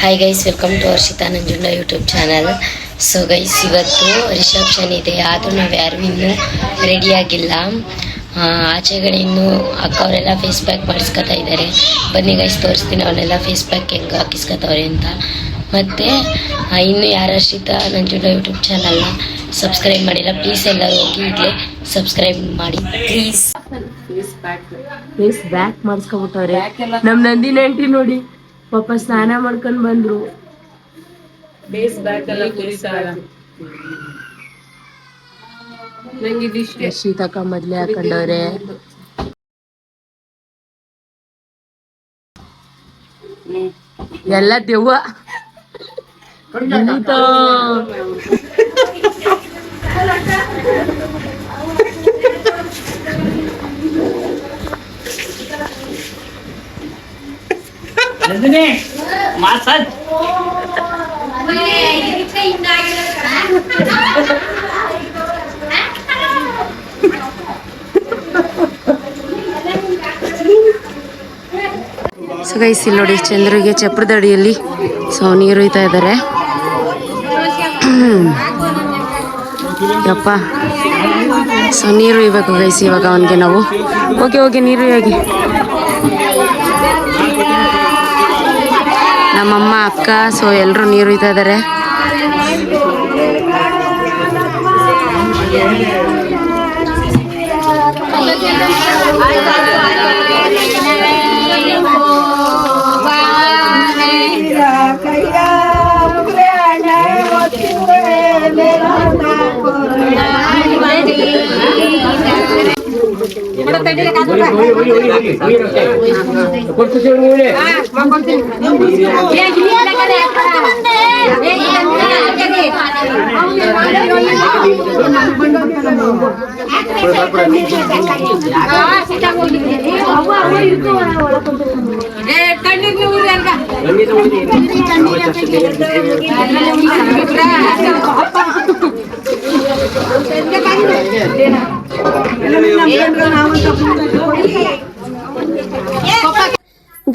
Hi guys, welcome to Harshitha Nanjunda YouTube channel. So guys, ಇವತ್ತು reception ಇದೆ, ಆದರೂ ನಾವು ಯಾರು ಇನ್ನೂ ರೆಡಿಯಾಗಿಲ್ಲ. ಆಚೆಗಡೆ ಇನ್ನೂ ಅಕ್ಕ ಅವರೆಲ್ಲ ಫೇಸ್ ಪ್ಯಾಕ್ ಮಾಡಿಸ್ಕೊತಾ ಇದ್ದಾರೆ. ಬನ್ನಿ ಗೈಸ್, ತೋರಿಸ್ತೀನಿ ಅವರೆಲ್ಲ ಫೇಸ್ ಪ್ಯಾಕ್ ಹೆಂಗೆ ಹಾಕಿಸ್ಕೊತವ್ರೆ ಅಂತ. ಮತ್ತು ಇನ್ನು ಯಾರು ಹರ್ಷಿತಾ ನಂಜುಂಡ ಯೂಟ್ಯೂಬ್ ಚಾನಲ್ನ ಸಬ್ಸ್ಕ್ರೈಬ್ ಮಾಡಿಲ್ಲ, ಪ್ಲೀಸ್ ಎಲ್ಲರೂ ಹೋಗಿ ಈಗಲೇ ಸಬ್ಸ್ಕ್ರೈಬ್ ಮಾಡಿ ಪ್ಲೀಸ್. ಫೇಸ್ ಬ್ಯಾಕ್ ಮಾಡಿಸ್ಕೊಬಿಟ್ಟವ್ರೆ ನಮ್ಮ ನಂದಿನ ಆಂಟಿ ನೋಡಿ. ಪಾಪ ಸ್ನಾನ ಮಾಡ್ಕೊಂಡ್ ಬಂದ್ರು. ಶೀತಕ ಮೊದ್ಲೇ ಹಾಕೊಂಡವ್ರೆ. ಎಲ್ಲ ದೆವ್ವ ಸೊ ಗೈಸ್, ಇಲ್ಲಿ ನೋಡಿ ಚಂದ್ರಿಗೆ ಚಪ್ರದ ಅಡಿಯಲ್ಲಿ ನೀರು ಒಯ್ತಾ ಇದ್ದಾರೆ. ಯಪ್ಪ, ನೀರು ಇವಾಗ ಗೈಸ್, ಇವಾಗ ಅವನಿಗೆ ನಾವು ಹೋಗಿ ನೀರು ಹೋಗಿ. ನಮ್ಮಮ್ಮ ಅಕ್ಕ ಎಲ್ಲರೂ ನೀರು ಒಯ್ತಾ ಇದ್ದಾರೆ.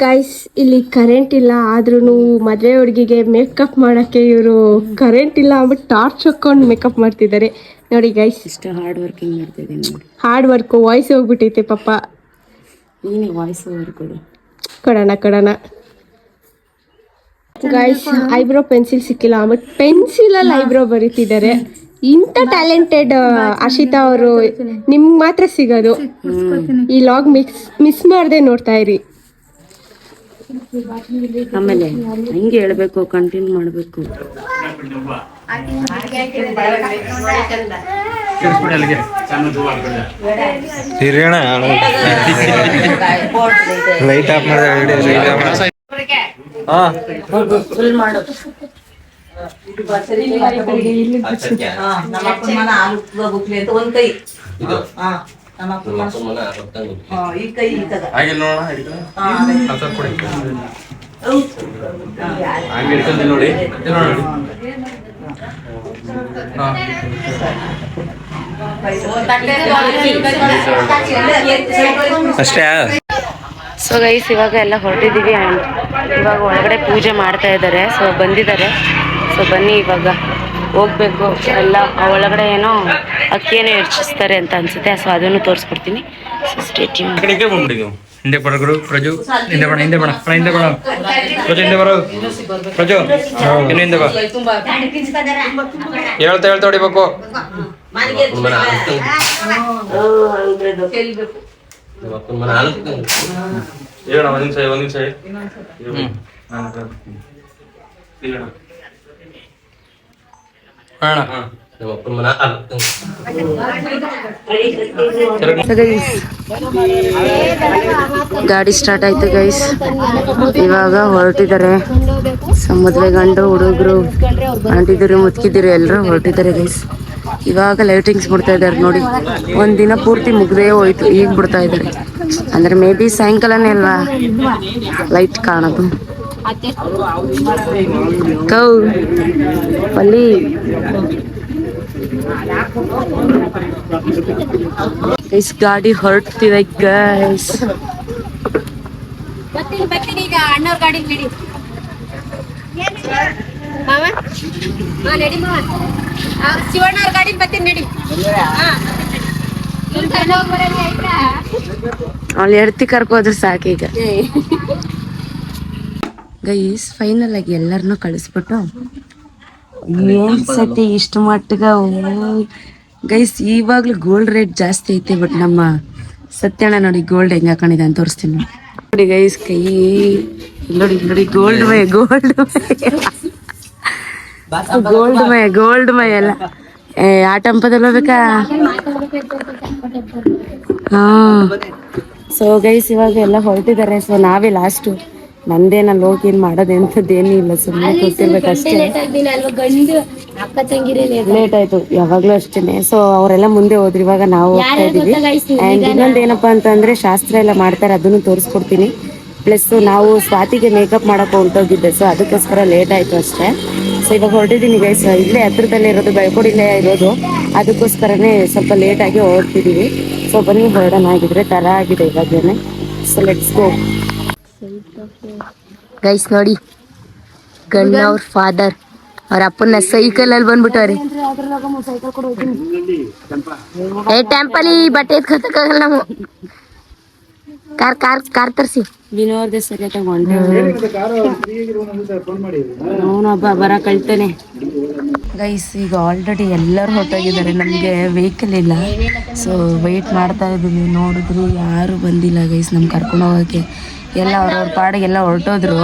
ಗೈಸ್, ಇಲ್ಲಿ ಕರೆಂಟ್ ಇಲ್ಲ, ಆದ್ರೂ ಮದುವೆ ಹುಡುಗಿಗೆ ಮೇಕಪ್ ಮಾಡಕ್ಕೆ ಇವರು ಕರೆಂಟ್ ಇಲ್ಲ ಅಂದ್ಬಿಟ್ಟು ಟಾರ್ಚ್ ಹಾಕೊಂಡು ಮೇಕಪ್ ಮಾಡ್ತಿದ್ದಾರೆ. ನೋಡಿ ಗೈಸ್, ಇಷ್ಟು ಹಾರ್ಡ್ ವರ್ಕಿಂಗ್ ಮಾಡ್ತಿದ್ದೀನಿ. ಹಾರ್ಡ್ ವರ್ಕ್, ವಾಯ್ಸ್ ಹೋಗ್ಬಿಟ್ಟೈತೆ ಪಾಪ. ನೀನೇ ವಾಯ್ಸ್ ಓವರ್ ಕೊಡೋಣ ಗೈಸ್. ಐಬ್ರೋ ಪೆನ್ಸಿಲ್ ಸಿಕ್ಕಿಲ್ಲ ಅಂದ್ಬಿಟ್ಟು ಪೆನ್ಸಿಲಲ್ಲಿ ಐಬ್ರೋ ಬರೀತಿದ್ದಾರೆ. ಇಂಥ ಟ್ಯಾಲೆಂಟೆಡ್ ಹರ್ಷಿತಾ ಅವರು ನಿಮ್ಗೆ ಮಾತ್ರ ಸಿಗೋದು. ಈ ಲಾಗ್ ಮಿಸ್ ಮಾಡದೆ ನೋಡ್ತಾ ಇರಿ. ಆಮೇಲೆ ಹಿಂಗೆ ಹೇಳ್ಬೇಕು, ಕಂಟಿನ್ಯೂ ಮಾಡಬೇಕು. ಲೈಟ್ ಆಫ್ ನೋಡಿ. ಅಷ್ಟೇ. ಸೊ ಗೈಸ್, ಇವಾಗ ಎಲ್ಲ ಹೊರಟಿದ್ದೀವಿ. ಆ್ಯಂಡ್ ಇವಾಗ ಒಳಗಡೆ ಪೂಜೆ ಮಾಡ್ತಾ ಇದ್ದಾರೆ. ಸೊ ಬಂದಿದ್ದಾರೆ. ಸೊ ಬನ್ನಿ, ಇವಾಗ ಹೋಗ್ಬೇಕು. ಎಲ್ಲ ಒಳಗಡೆ ಏನೋ ಅಕ್ಕಿಯನ್ನು ಹೆಚ್ಚಿಸ್ತಾರೆ ಅಂತ ಅನ್ಸುತ್ತೆ. ಸೊ ಅದನ್ನು ತೋರಿಸ್ಕೊಡ್ತೀನಿ. So stay tune. ಹಿಂದೆ ಬರಗುರು ಪ್ರಜು, ಹಿಂದೆ ಬಣ ಪ್ರಜು, ಹಿಂದೆ ಬರೋ ಪ್ರಜು, ಇನ್ನು ಹಿಂದೆ ಬಾ. ಹೇಳ್ತಾ ಹೊಡಿಬೇಕು. ಹೇಳ ಒಂದ್ ನಿಮಿಷ ಗಾಡಿ ಸ್ಟಾರ್ಟ್ ಆಯ್ತು ಗೈಸ್. ಇವಾಗ ಹೊರಟಿದ್ದಾರೆ. ಮದುವೆ ಗಂಡು ಹುಡುಗರು ಅಂಟಿದ್ರು ಮುತ್ಕಿದ್ರು ಎಲ್ಲರೂ ಹೊರಟಿದ್ದಾರೆ ಗೈಸ್. ಇವಾಗ ಲೈಟಿಂಗ್ಸ್ ಬಿಡ್ತಾ ಇದ್ದಾರೆ ನೋಡಿ. ಒಂದಿನ ಪೂರ್ತಿ ಮುಗ್ದೇ ಹೋಯ್ತು, ಈಗ ಬಿಡ್ತಾ ಇದ್ದಾರೆ. ಅಂದ್ರೆ ಮೇ ಬಿ ಸಾಯಂಕಾಲನೇ ಅಲ್ವಾ ಲೈಟ್ ಕಾಣೋದು. ಕೌ ಅಲ್ಲಿ ಗೈಸ್ ಗಾಡಿ ಹೊರಡ್ತಿದೆ ಗೈಸ್. ಈಗ ಅಣ್ಣವ್ರ ಗಾಡಿ ಬಿಡಿ. ಶಿವಣ್ಣ ಅವ್ರ ಗಾಡಿ ಬರ್ತೀನಿ ನಡಿ. ಅವಳು ಎಡ್ತಿ ಕರ್ಕೋದ್ರೆ ಸಾಕೀಗ. ಗೈಸ್ ಫೈನಲ್ ಆಗಿ ಎಲ್ಲರನ್ನೂ ಕಳಿಸ್ಬಿಟ್ಟು ಏನ್ ಸತಿ ಇಷ್ಟು ಮಟ್ಟಿಗ ಗೈಸ್ ಇವಾಗ್ಲೂ ಗೋಲ್ಡ್ ರೇಟ್ ಜಾಸ್ತಿ ಐತೆ. ಬಟ್ ನಮ್ಮ ಸತ್ಯಣ್ಣ ನೋಡಿ ಗೋಲ್ಡ್ ಹೆಂಗ್ ಹಾಕೊಂಡಿದೆ ಅಂತ ತೋರಿಸ್ತೀನಿ ನೋಡಿ ಗೈಸ್. ಕೈ ನೋಡಿ ನೋಡಿ ಗೋಲ್ಡ್ ಮೈ ಗೋಲ್ಡ್ ಮೈ ಎಲ್ಲ ಆ ಟೆಂಪದಲ್ಲಿ ಹೋಗ್ಬೇಕಾ? ಹಾ. ಸೊ ಗೈಸ್ ಇವಾಗ ಎಲ್ಲ ಹೊರಟಿದ್ದಾರೆ. ಸೊ ನಾವೇ ಲಾಸ್ಟು. ನಂದೇನಲ್ಲಿ ಹೋಗಿ ಏನ್ ಮಾಡೋದೇಂಥದ್ದೇನು ಇಲ್ಲ, ಸುಮ್ಮನೆ ಕೂತಿರ್ಬೇಕಷ್ಟೇ. ಲೇಟ್ ಆಯ್ತು ಯಾವಾಗ್ಲೂ ಅಷ್ಟೇನೆ. ಸೊ ಅವರೆಲ್ಲ ಮುಂದೆ ಹೋದ್ರಿ, ಇವಾಗ ನಾವು ಹೋಗ್ತಾ ಇದೀವಿ. ಅಂಡ್ ಇನ್ನೊಂದು ಏನಪ್ಪಾ ಅಂತಂದ್ರೆ ಶಾಸ್ತ್ರ ಎಲ್ಲ ಮಾಡ್ತಾರೆ, ಅದನ್ನು ತೋರಿಸ್ಕೊಡ್ತೀನಿ. ಪ್ಲಸ್ ನಾವು ಸ್ವಾತಿಗೆ ಮೇಕಪ್ ಮಾಡಕ್ ಹೊರಟೋಗಿದ್ದೆ, ಸೊ ಅದಕ್ಕೋಸ್ಕರ ಲೇಟ್ ಆಯ್ತು ಅಷ್ಟೇ. ಸೊ ಇವಾಗ ಹೊರಟಿದ್ದೀನಿ ಗೈಸ್, ಇಲ್ಲೇ ಹತ್ರದಲ್ಲೇ ಇರೋದು, ಬೆಳ್ಕೊಡಿಲ್ಲೇ ಇರೋದು, ಅದಕ್ಕೋಸ್ಕರನೇ ಸ್ವಲ್ಪ ಲೇಟ್ ಆಗಿ ಹೊರಡ್ತಿದೀವಿ. ಸೊ ಬನ್ನಿ ಹೊರಡೋಣ, ಆಗಿದ್ರೆ ತರ ಆಗಿದೆ ಇವಾಗೇನೆ. So let's go guys. ನೋಡಿ ಗಣ್ಣ ಅವ್ರ ಫಾದರ್ ಅವ್ರ ಅಪ್ಪನ ಸೈಕಲ್ ಅಲ್ಲಿ ಬಂದ್ಬಿಟ್ಟವ್ರಿ. ಟೆಂಪಲ್ ಈ ಬಟ್ಟೆ ಎತ್ಕೊತಕ್ಕಾಗಲ್ಲ ನಾವು. ಕಾರ್ ಕಾರ್ ಕಾರ್ ತರ್ಸಿ ವಿನೋರ್ದೆ ಸರಿ ತಗೊಂಡು ಅವನೊಬ್ಬ ಬರ ಕಳ್ತಾನೆ. ಗೈಸ್ ಈಗ ಆಲ್ರೆಡಿ ಎಲ್ಲರೂ ಹೊರಟೋಗಿದ್ದಾರೆ, ನಮಗೆ ವೆಹಿಕಲ್ ಇಲ್ಲ. ಸೊ ವೆಯ್ಟ್ ಮಾಡ್ತಾ ಇದ್ದೀವಿ. ನೋಡಿದ್ರು ಯಾರು ಬಂದಿಲ್ಲ ಗೈಸ್ ನಮ್ಗೆ ಕರ್ಕೊಂಡು ಹೋಗೋಕ್ಕೆ. ಎಲ್ಲ ಅವ್ರವ್ರ ಪಾಡಿಗೆಲ್ಲ ಹೊರಟೋದ್ರು.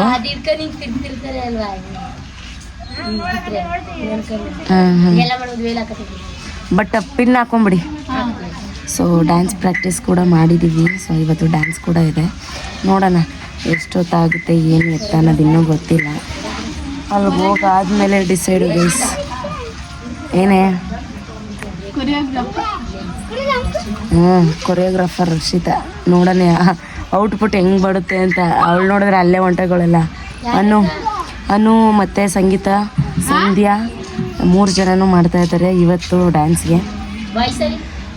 ಬಟ್ ಪಿನ್ ಹಾಕೊಂಬಿಡಿ. ಸೊ ಡ್ಯಾನ್ಸ್ ಪ್ರಾಕ್ಟೀಸ್ ಕೂಡ ಮಾಡಿದ್ದೀವಿ. ಸೊ ಇವತ್ತು ಡ್ಯಾನ್ಸ್ ಕೂಡ ಇದೆ. ನೋಡೋಣ ಎಷ್ಟೊತ್ತಾಗುತ್ತೆ ಏನು ಎತ್ತ ಅನ್ನೋದು ಇನ್ನೂ ಗೊತ್ತಿಲ್ಲ. ಅಲ್ಲಿ ಹೋಗಾದ್ಮೇಲೆ ಡಿಸೈಡ್ ಗೈಸ್. ಏನೇ ಕೊರಿಯೋಗ್ರಾಫರ್ ರಕ್ಷಿತಾ, ನೋಡೋಣ ಔಟ್ಪುಟ್ ಹೆಂಗೆ ಬರುತ್ತೆ ಅಂತ. ಅವಳು ನೋಡಿದ್ರೆ ಅಲ್ಲೇ ಒಂಟೆಗಳೆಲ್ಲ ಅನು ಮತ್ತು ಸಂಗೀತ, ಸಂಧ್ಯಾ 3 ಜನನೂ ಮಾಡ್ತಾ ಇದ್ದಾರೆ ಇವತ್ತು ಡ್ಯಾನ್ಸ್ಗೆ.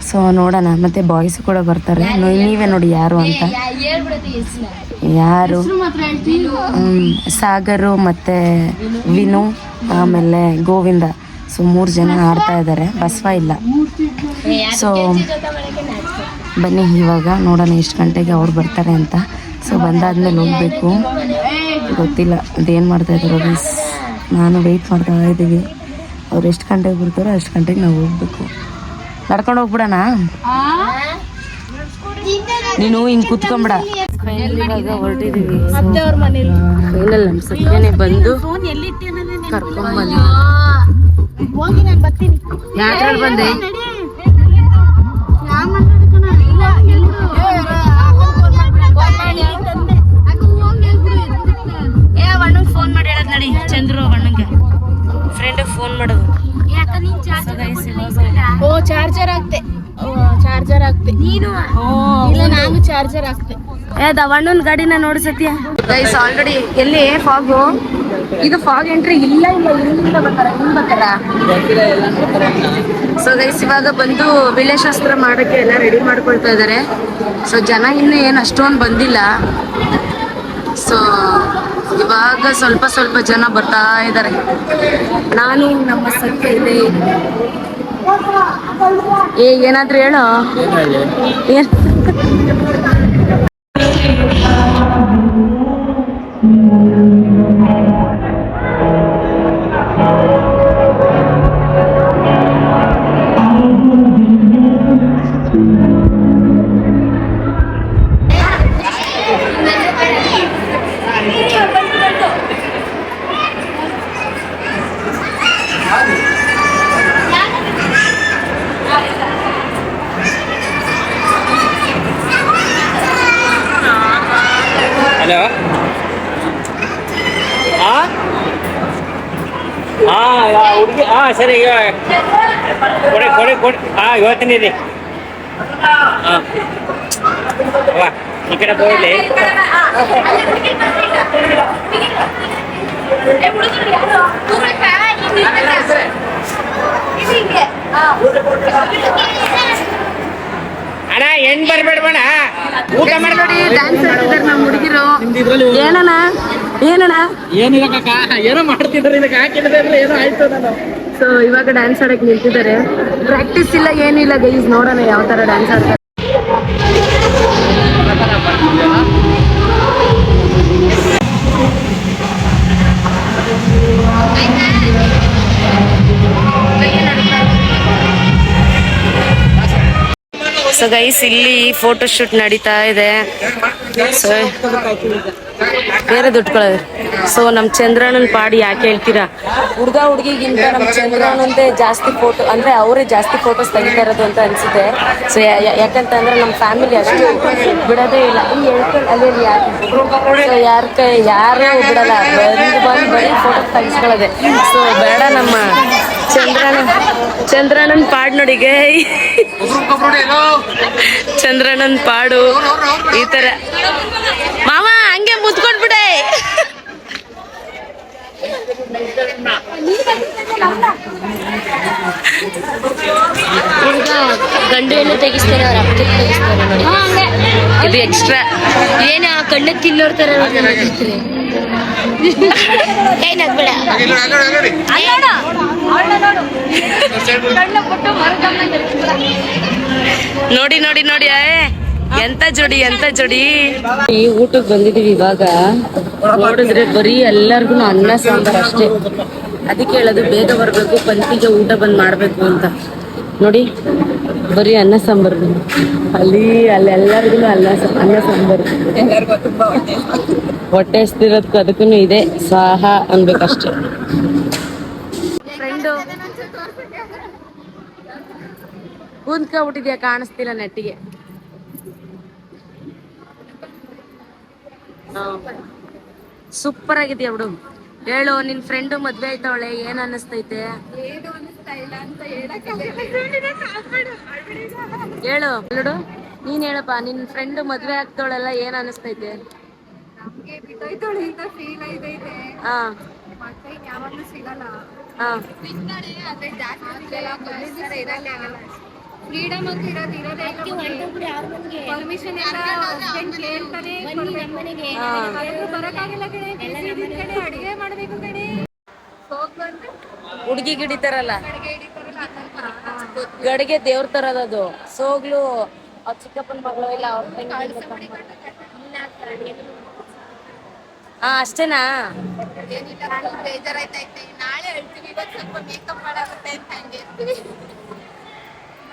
ಸೊ ನೋಡೋಣ. ಮತ್ತು ಬಾಯ್ಸ್ ಕೂಡ ಬರ್ತಾರೆ. ನೀವೇ ನೋಡಿ ಯಾರು ಅಂತ. ಯಾರು ಸಾಗರು ಮತ್ತು ವಿನು ಆಮೇಲೆ ಗೋವಿಂದ. ಸೊ 3 ಜನ ಆಡ್ತಾ ಇದ್ದಾರೆ. ಬಸವ ಇಲ್ಲ. ಸೊ ಬನ್ನಿ ಇವಾಗ ನೋಡೋಣ ಎಷ್ಟು ಗಂಟೆಗೆ ಅವ್ರು ಬರ್ತಾರೆ ಅಂತ. ಸೊ ಬಂದಾದ್ಮೇಲೆ ಹೋಗಬೇಕು. ಗೊತ್ತಿಲ್ಲ ಅದೇನು ಮಾಡ್ತಾಯಿದ್ದಾರೋ ಗೈಸ್. ನಾನು ವೆಯ್ಟ್ ಮಾಡ್ತಾ ಇದ್ದೀವಿ. ಅವ್ರು ಎಷ್ಟು ಗಂಟೆಗೆ ಬರ್ತಾರೋ ಅಷ್ಟು ಗಂಟೆಗೆ ನಾವು ಹೋಗ್ಬೇಕು. ನಡ್ಕೊಂಡು ಹೋಗ್ಬಿಡೋಣ. ನೀನು ಹಿಂಗೆ ಕುತ್ಕೊಂಬಿಡ. ಇವಾಗ ಹೊರಟಿದ್ದೀವಿ. ಫೈನಲ್ ನಮ್ಮ ಸತ್ಯನೇ ಬಂದು ಕರ್ಕೊಂಡ್ಬಂದು. ಯಾತ್ರಲ್ಲಿ ಬಂದೆ? ಫೋನ್ ಮಾಡಿ ಹೇಳದ್ ನಡಿ. ಚಂದ್ರು ಅಣ್ಣಂಗೆ ಫ್ರೆಂಡ್ ಫೋನ್ ಮಾಡೋದು. ಓ ಚಾರ್ಜರ್ ಆಗ್ತೆ ನೀನು. ಇಲ್ಲ ನಾನು ಚಾರ್ಜರ್ ಆಗ್ತೆ. ದವಣ್ಣನ ಗಾಡಿನ ನೋಡಿ ಸತ್ಯ. ಗೈಸ್ ಆಲ್ರೆಡಿ ಎಲ್ಲಿ ಫಾಗು? ಇದು ಫಾಗ್ ಎಂಟ್ರಿ ಇಲ್ಲ. ಇಲ್ಲಿಂದ ಬರ್ತಾರ, ಹಿಂಗ್ ಬರ್ತಾರ. ಸೊ ಗೈಸ್ ಇವಾಗ ಬಂದು ವಿಲೇಶಾಸ್ತ್ರ ಮಾಡಕ್ಕೆ ಎಲ್ಲ ರೆಡಿ ಮಾಡ್ಕೊಳ್ತಾ ಇದ್ದಾರೆ. ಸೊ ಜನ ಇನ್ನೂ ಏನು ಅಷ್ಟೊಂದು ಬಂದಿಲ್ಲ. ಸೊ ಇವಾಗ ಸ್ವಲ್ಪ ಜನ ಬರ್ತಾ ಇದ್ದಾರೆ. ನಾನು ನಮ್ಮ ಸತ್ಯ ಇದೆ. ಏನಾದ್ರೂ ಹೇಳೋ. ಹಲೋ. ಹುಡುಗಿ ಸರಿ ಕೊಡಿ ಇವತ್ತಿನ ರೀ. ಈ ಕಡೆ ಹೋಗ್ಲಿ. ಅಣ್ಣ ಹೆಣ್ ಬರ್ಬೇಡ ಬಣ್ಣ ಊಟ ಮಾಡಿ. ಡ್ಯಾನ್ಸ್ ಆಡ್ತಿದ್ದಾರೆ ನಮ್ಮ ಹುಡುಗಿರು. ಏನಣ್ಣ ಏನಣ್ಣ ಏನಿಲ್ಲ ಏನೋ ಮಾಡ್ತಿದ್ರೆ ಇದಕ್ಕೆ ಹಾಕಿದ್ರೆ ಏನೋ ಆಯ್ತು ನಾನು. ಸೊ ಇವಾಗ ಡ್ಯಾನ್ಸ್ ಆಡಕ್ ನಿಂತಿದ್ದಾರೆ. ಪ್ರಾಕ್ಟೀಸ್ ಇಲ್ಲ ಏನಿಲ್ಲ ಗೈಸ್, ನೋಡೋಣ ಯಾವ ತರ ಡ್ಯಾನ್ಸ್ ಆಡ್ತಾರೆ. ಸೊ ಗೈಸ್ ಇಲ್ಲಿ ಫೋಟೋ ಶೂಟ್ ನಡೀತಾ ಇದೆ. ಸೊ ಬೇರೆ ದುಡ್ಡುಕೊಳ್ಳೋದು. ಸೊ ನಮ್ಮ ಚಂದ್ರಣ್ಣನ ಪಾಡಿ ಯಾಕೆ ಹೇಳ್ತೀರಾ, ಹುಡುಗ ಹುಡುಗಿಗಿಂತ ನಮ್ಮ ಚಂದ್ರಣ್ಣಂದೇ ಜಾಸ್ತಿ ಫೋಟೋ ಅಂದ್ರೆ ಅವರೇ ಜಾಸ್ತಿ ಫೋಟೋಸ್ ತೆಗಿತಾ ಇರೋದು ಅಂತ ಅನ್ಸುತ್ತೆ. ಸೊ ಯಾಕಂತಂದ್ರೆ ನಮ್ಮ ಫ್ಯಾಮಿಲಿ ಅಷ್ಟು ಬಿಡೋದೇ ಇಲ್ಲ. ಈ ಹೇಳ್ಕೊಂಡು ಅಲ್ಲಿ ಯಾರು ಬಿಡಲ್ಲ, ಬಂದು ಬರೀ ಫೋಟೋ ತೆಗಿಸ್ಕೊಳ್ಳೋದೆ. ಸೊ ಬೇಡ, ನಮ್ಮ ಚಂದ್ರಣ್ಣನ ಪಾಡ್ ನೋಡಿ ಚಂದ್ರಣ್ಣನ ಪಾಡು ಈ ತರ. ಮಾಮ ಹಂಗೆ ಮುದ್ಕೊಂಡ್ಬಿಡೆ. ಹುಡುಗ ಗಂಡು ಹೆಣ್ಣು ತೆಗಿಸ್ತಾರೆ, ಅವ್ರ ಅಪ್ಪ ತೆಗಿಸ್ತಾರೆ ನೋಡಿ. ಇದು ಎಕ್ಸ್ಟ್ರಾ ಏನ ಕಣ್ಣು ತಿನ್ನೋರ್ ತರ ತೆಗಿಸ್ತಾರೆ. ಏನಾಗ್ಬೇಡ ನೋಡಿ ನೋಡಿ ನೋಡಿ ಎಂತ ಜೋಡಿ ಎಂತ ಜೋಡಿ. ಈ ಊಟಕ್ಕೆ ಬಂದಿದೀವಿ. ಇವಾಗ ನೋಡಿದ್ರೆ ಬರೀ ಎಲ್ಲರಿಗೂ ಅನ್ನ ಸಾಂಬಾರ್ ಅಷ್ಟೇ. ಅದಕ್ಕೆ ಹೇಳೋದು ಬೇಗ ಬರ್ಬೇಕು, ಪಂಕ್ತಿಗೆ ಊಟ ಬಂದ್ ಮಾಡ್ಬೇಕು ಅಂತ. ನೋಡಿ ಬರೀ ಅನ್ನ ಸಾಂಬಾರ್. ಅಲ್ಲೆಲ್ಲರಿಗೂ ಅನ್ನ ಸಾಂಬಾರು. ಹೊಟ್ಟೆ ಹಸ್ತಿರೋದಕ್ಕೂ ಅದಕ್ಕೂ ಇದೆ ಸಾಹ ಅನ್ಬೇಕಷ್ಟೆ. ಫ್ರೆಂಡು ಕೂತ್ಕೊಂಡ್ಬಿಟ್ಟಿದ್ಯಾ, ಕಾಣಿಸ್ತಿಲ್ಲ ನೆಟ್ಟಿಗೆ. ಸೂಪರ್ ಆಗಿದ್ಯಾ ಬಿಡು. ಹೇಳು, ನಿನ್ ಫ್ರೆಂಡು ಮದ್ವೆ ಆಯ್ತವಳೆ, ಏನ್ ಅನ್ನಿಸ್ತೈತೆ ಹೇಳು. ನೋಡು ನೀನ್ ಹೇಳಪ್ಪ, ನಿನ್ ಫ್ರೆಂಡ್ ಮದ್ವೆ ಆಗ್ತವಳೆಲ್ಲ ಏನ್ ಅನ್ನಿಸ್ತೈತೆ? ಹಾ ಹಾ ಫ್ರೀಡಮ್ ಅಂತ ಇರೋದೇ ಪರ್ಮಿಷನ್ ಎಲ್ಲ ಹಸ್ಬೆಂಡ್ ಕೇಳ್ತಾನೆ ಬರಕ್ಕಾಗಿಲ್ಲ ಕಡೆ, ಅಡಿಗೆ ಮಾಡ್ಬೇಕು ಕಡೆ. ಹುಡ್ಗಿ ಗಿಡಿತಾರಲ್ಲ ಗಡಿಗೆ ದೇವ್ರ ತರದದು. ಸೋಗ್ಲು ಅವ್ರ ಚಿಕ್ಕಪ್ಪನ ಮಗಳು ಇಲ್ಲ ಅವ್ರ ಹಾ ಅಷ್ಟೇನಾ? ಬೇಜಾರಾಯ್ತೈತೆ, ನಾಳೆ ಹೇಳ್ತೀವಿ, ಇವತ್ತು ಸ್ವಲ್ಪ ಮೇಕಪ್ ಮಾಡಾಗುತ್ತೆ ಅಂತ ಹಂಗೆ ಇರ್ತೀವಿ.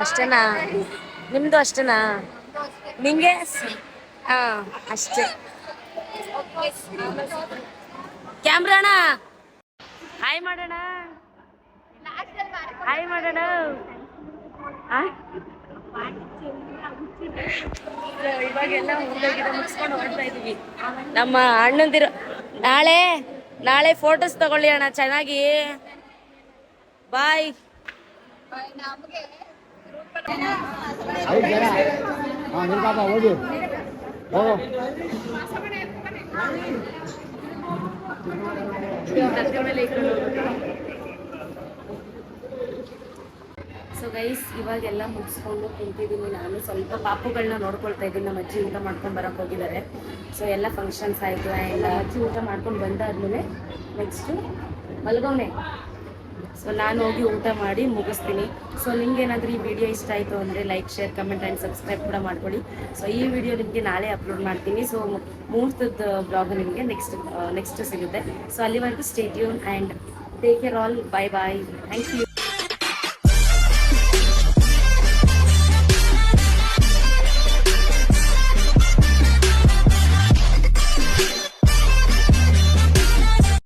ಅಷ್ಟೇನಾ? ನಿಮ್ದು ಅಷ್ಟೇನಾ? ನಿಂಗೆ? ಹಾ ಅಷ್ಟೇ. ಕ್ಯಾಮ್ರಾ ಅಣ್ಣ ಹಾಯ್ ಮಾಡೋಣ, ಹಾಯ್ ಮಾಡೋಣ. ಇವಾಗೆಲ್ಲ ಮುಗಿಸ್ಕೊಂಡು ಹೊರಡ್ತಾ ಇದೀವಿ. ನಮ್ಮ ಅಣ್ಣಂದಿರು ನಾಳೆ ಫೋಟೋಸ್ ತಗೊಳ್ಳಿ ಅಣ್ಣ ಚೆನ್ನಾಗಿ. ಬಾಯ್. ಸೊ ಗೈಸ್ ಇವಾಗೆಲ್ಲ ಮುಗಿಸ್ಕೊಂಡು ಕುಂತಿದ್ದೀನಿ. ನಾನು ಸ್ವಲ್ಪ ಪಾಪುಗಳನ್ನ ನೋಡ್ಕೊಳ್ತಾ ಇದ್ದೀನಿ. ನಮ್ಮ ಅಜ್ಜಿ ಊಟ ಮಾಡ್ಕೊಂಡು ಬರೋಕೆ ಹೋಗಿದ್ದಾರೆ. ಸೊ ಎಲ್ಲ ಫಂಕ್ಷನ್ಸ್ ಆಯಿತು ಆ್ಯಂಡ್ ಅಜ್ಜಿ ಊಟ ಮಾಡ್ಕೊಂಡು ಬಂದಾದ್ಮೇಲೆ ನೆಕ್ಸ್ಟು ಮಲ್ಗೋನೆ. ಸೊ ನಾನು ಹೋಗಿ ಊಟ ಮಾಡಿ ಮುಗಿಸ್ತೀನಿ. ಸೊ ನಿಮ್ಗೇನಾದರೂ ಈ ವಿಡಿಯೋ ಇಷ್ಟ ಆಯಿತು ಅಂದರೆ like, share, comment and subscribe ಕೂಡ ಮಾಡ್ಕೊಳ್ಳಿ. ಸೊ ಈ ವಿಡಿಯೋ ನಿಮಗೆ ನಾಳೆ ಅಪ್ಲೋಡ್ ಮಾಡ್ತೀನಿ. ಸೊ ಮುಹೂರ್ತದ ಬ್ಲಾಗ್ ನಿಮಗೆ ನೆಕ್ಸ್ಟ್ ಸಿಗುತ್ತೆ. ಸೊ ಅಲ್ಲಿವರೆಗೂ stay tune and take care all. Bye bye. Thank you.